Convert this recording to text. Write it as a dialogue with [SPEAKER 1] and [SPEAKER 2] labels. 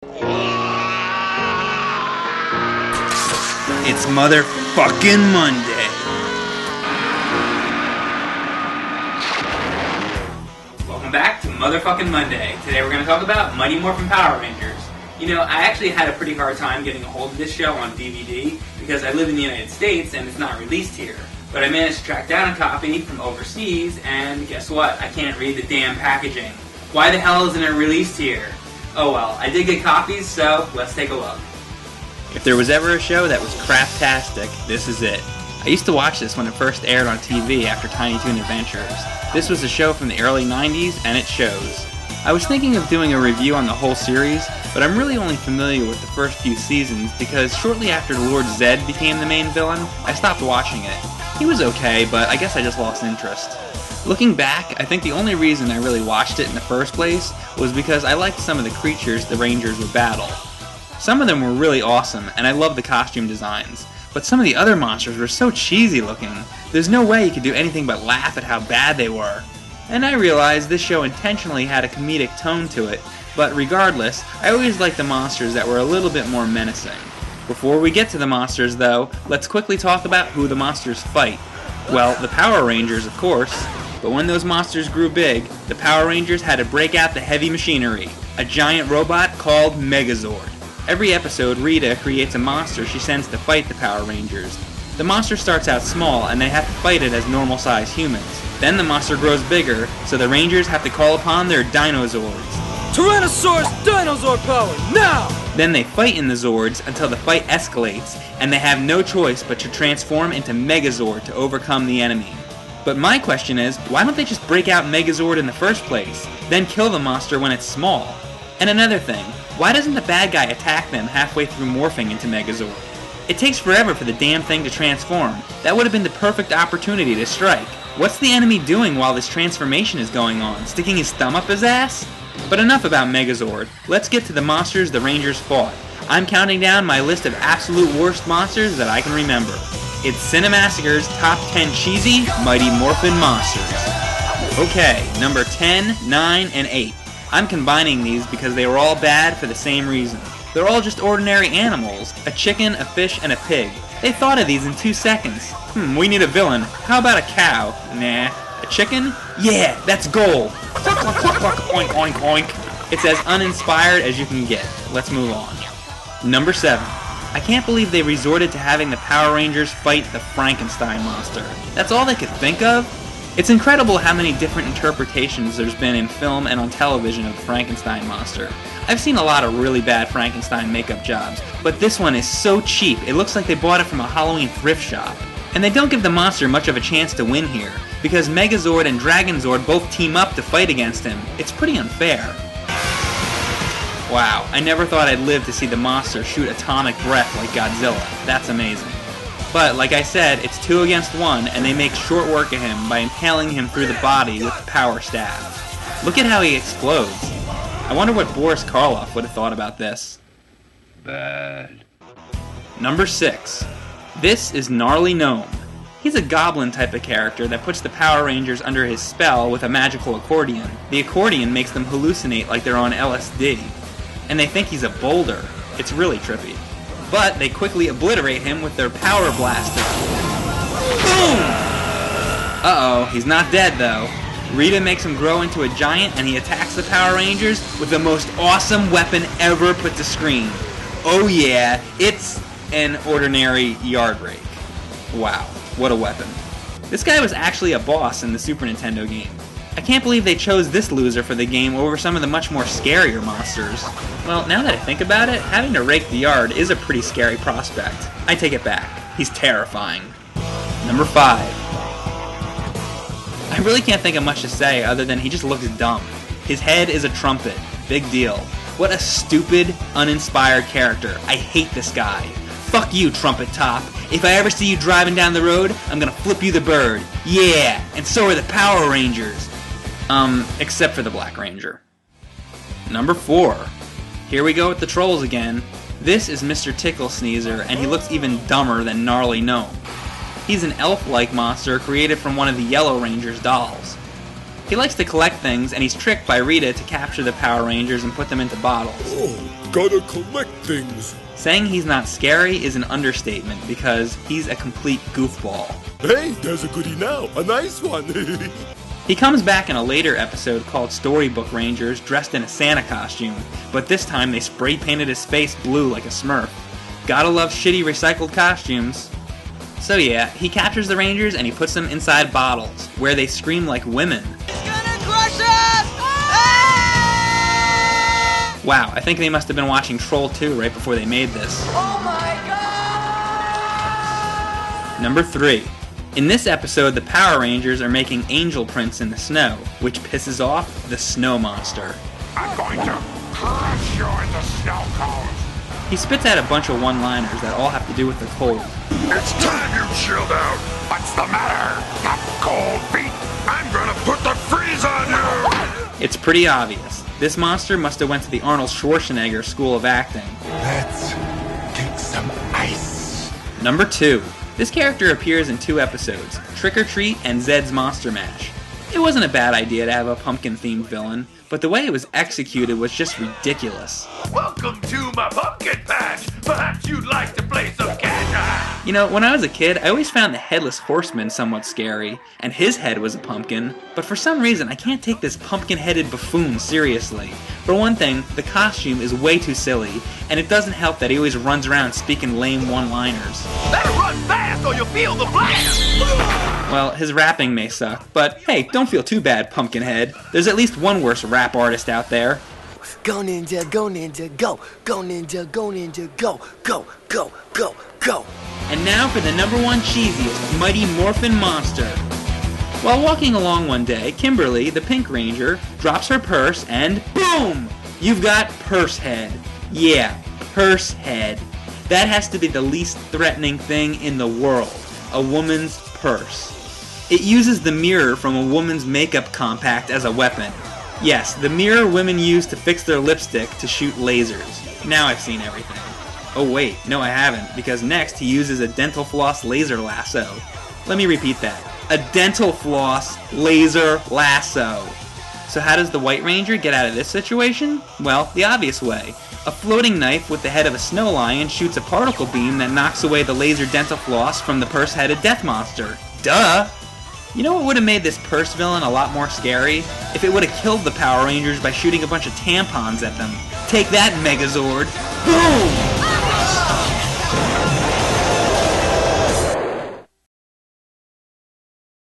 [SPEAKER 1] It's motherfucking Monday. Welcome back to motherfucking Monday. Today we're going to talk about Mighty Morphin Power Rangers. You know, I actually had a pretty hard time getting a hold of this show on DVD because I live in the United States and it's not released here. But I managed to track down a copy from overseas, and guess what? I can't read the damn packaging. Why the hell isn't it released here? Oh well, I did get copies, so let's take a look. If there was ever a show that was craptastic, this is it. I used to watch this when it first aired on TV after Tiny Toon Adventures. This was a show from the early 90s, and it shows. I was thinking of doing a review on the whole series, but I'm really only familiar with the first few seasons because shortly after Lord Zed became the main villain, I stopped watching it. He was okay, but I guess I just lost interest. Looking back, I think the only reason I really watched it in the first place was because I liked some of the creatures the Rangers would battle. Some of them were really awesome, and I loved the costume designs, but some of the other monsters were so cheesy looking, there's no way you could do anything but laugh at how bad they were. And I realized this show intentionally had a comedic tone to it, but regardless, I always liked the monsters that were a little bit more menacing. Before we get to the monsters though, let's quickly talk about who the monsters fight. Well, the Power Rangers of course, but when those monsters grew big, the Power Rangers had to break out the heavy machinery, a giant robot called Megazord. Every episode, Rita creates a monster she sends to fight the Power Rangers. The monster starts out small and they have to fight it as normal-sized humans. Then the monster grows bigger, so the Rangers have to call upon their Dinozords.
[SPEAKER 2] Tyrannosaurus Dinosaur power, now!
[SPEAKER 1] Then they fight in the Zords until the fight escalates, and they have no choice but to transform into Megazord to overcome the enemy. But my question is, why don't they just break out Megazord in the first place, then kill the monster when it's small? And another thing, why doesn't the bad guy attack them halfway through morphing into Megazord? It takes forever for the damn thing to transform. That would have been the perfect opportunity to strike. What's the enemy doing while this transformation is going on? Sticking his thumb up his ass? But enough about Megazord. Let's get to the monsters the Rangers fought. I'm counting down my list of absolute worst monsters that I can remember. It's Cinemassacre's top 10 cheesy, Mighty Morphin monsters. Okay, number 10, 9, and 8. I'm combining these because they were all bad for the same reason. They're all just ordinary animals. A chicken, a fish, and a pig. They thought of these in 2 seconds. We need a villain. How about a cow? Nah. A chicken? Yeah, that's gold. Cluck, cluck, cluck, cluck, oink, oink, oink. It's as uninspired as you can get. Let's move on. Number 7. I can't believe they resorted to having the Power Rangers fight the Frankenstein monster. That's all they could think of? It's incredible how many different interpretations there's been in film and on television of the Frankenstein monster. I've seen a lot of really bad Frankenstein makeup jobs, but this one is so cheap it looks like they bought it from a Halloween thrift shop. And they don't give the monster much of a chance to win here, because Megazord and Dragonzord both team up to fight against him. It's pretty unfair. Wow, I never thought I'd live to see the monster shoot atomic breath like Godzilla. That's amazing. But, like I said, it's 2 against 1, and they make short work of him by impaling him through the body with the power staff. Look at how he explodes. I wonder what Boris Karloff would have thought about this.
[SPEAKER 3] Bad.
[SPEAKER 1] Number 6. This is Gnarly Gnome. He's a goblin type of character that puts the Power Rangers under his spell with a magical accordion. The accordion makes them hallucinate like they're on LSD. And they think he's a boulder. It's really trippy. But they quickly obliterate him with their power blaster. Boom! Uh-oh, he's not dead though. Rita makes him grow into a giant and he attacks the Power Rangers with the most awesome weapon ever put to screen. Oh yeah, it's an ordinary yard rake. Wow, what a weapon. This guy was actually a boss in the Super Nintendo game. I can't believe they chose this loser for the game over some of the much more scarier monsters. Well, now that I think about it, having to rake the yard is a pretty scary prospect. I take it back. He's terrifying. Number 5. I really can't think of much to say other than he just looks dumb. His head is a trumpet. Big deal. What a stupid, uninspired character. I hate this guy. Fuck you, Trumpet Top. If I ever see you driving down the road, I'm gonna flip you the bird. Yeah, and so are the Power Rangers. Except for the Black Ranger. Number 4. Here we go with the trolls again. This is Mr. Tickle Sneezer, and he looks even dumber than Gnarly Gnome. He's an elf-like monster created from one of the Yellow Ranger's dolls. He likes to collect things, and he's tricked by Rita to capture the Power Rangers and put them into bottles.
[SPEAKER 4] gotta collect things.
[SPEAKER 1] Saying he's not scary is an understatement because he's a complete goofball.
[SPEAKER 4] Hey, there's a goodie now. A nice one.
[SPEAKER 1] He comes back in a later episode called Storybook Rangers dressed in a Santa costume, but this time they spray painted his face blue like a Smurf. Gotta love shitty recycled costumes. So yeah, he captures the Rangers and he puts them inside bottles, where they scream like women.
[SPEAKER 2] It's gonna crush us! Ah!
[SPEAKER 1] Wow, I think they must have been watching Troll 2 right before they made this.
[SPEAKER 2] Oh my god!
[SPEAKER 1] Number 3. In this episode, the Power Rangers are making angel prints in the snow, which pisses off the Snow Monster.
[SPEAKER 3] I'm going to crush you in the snow cone.
[SPEAKER 1] He spits out a bunch of one-liners that all have to do with the cold.
[SPEAKER 3] It's time you chilled out. What's the matter? Got cold feet? I'm gonna put the freeze on you.
[SPEAKER 1] It's pretty obvious. This monster must have went to the Arnold Schwarzenegger School of Acting.
[SPEAKER 3] Let's get some ice.
[SPEAKER 1] Number 2. This character appears in 2 episodes, Trick or Treat and Zed's Monster Mash. It wasn't a bad idea to have a pumpkin-themed villain, but the way it was executed was just ridiculous.
[SPEAKER 3] Welcome to my pumpkin patch. Perhaps you'd like to play some catch.
[SPEAKER 1] You know, when I was a kid, I always found the Headless Horseman somewhat scary, and his head was a pumpkin, but for some reason I can't take this pumpkin-headed buffoon seriously. For one thing, the costume is way too silly, and it doesn't help that he always runs around speaking lame one-liners.
[SPEAKER 3] Better run fast or you'll feel the blast.
[SPEAKER 1] Well, his rapping may suck, but hey, don't feel too bad, Pumpkinhead. There's at least one worse rap artist out there.
[SPEAKER 5] Go ninja, go ninja, go. Go ninja, go ninja, go. Go, go, go, go.
[SPEAKER 1] And now for the number 1 cheesiest Mighty Morphin monster. While walking along one day, Kimberly, the Pink Ranger, drops her purse and boom! You've got Purse Head. Yeah, Purse Head. That has to be the least threatening thing in the world. A woman's purse. It uses the mirror from a woman's makeup compact as a weapon. Yes, the mirror women use to fix their lipstick to shoot lasers. Now I've seen everything. Oh wait, no I haven't, because next he uses a dental floss laser lasso. Let me repeat that. A dental floss laser lasso. So how does the White Ranger get out of this situation? Well, the obvious way. A floating knife with the head of a snow lion shoots a particle beam that knocks away the laser dental floss from the purse-headed death monster. Duh! You know what would have made this purse villain a lot more scary? If it would have killed the Power Rangers by shooting a bunch of tampons at them. Take that, Megazord! Boom!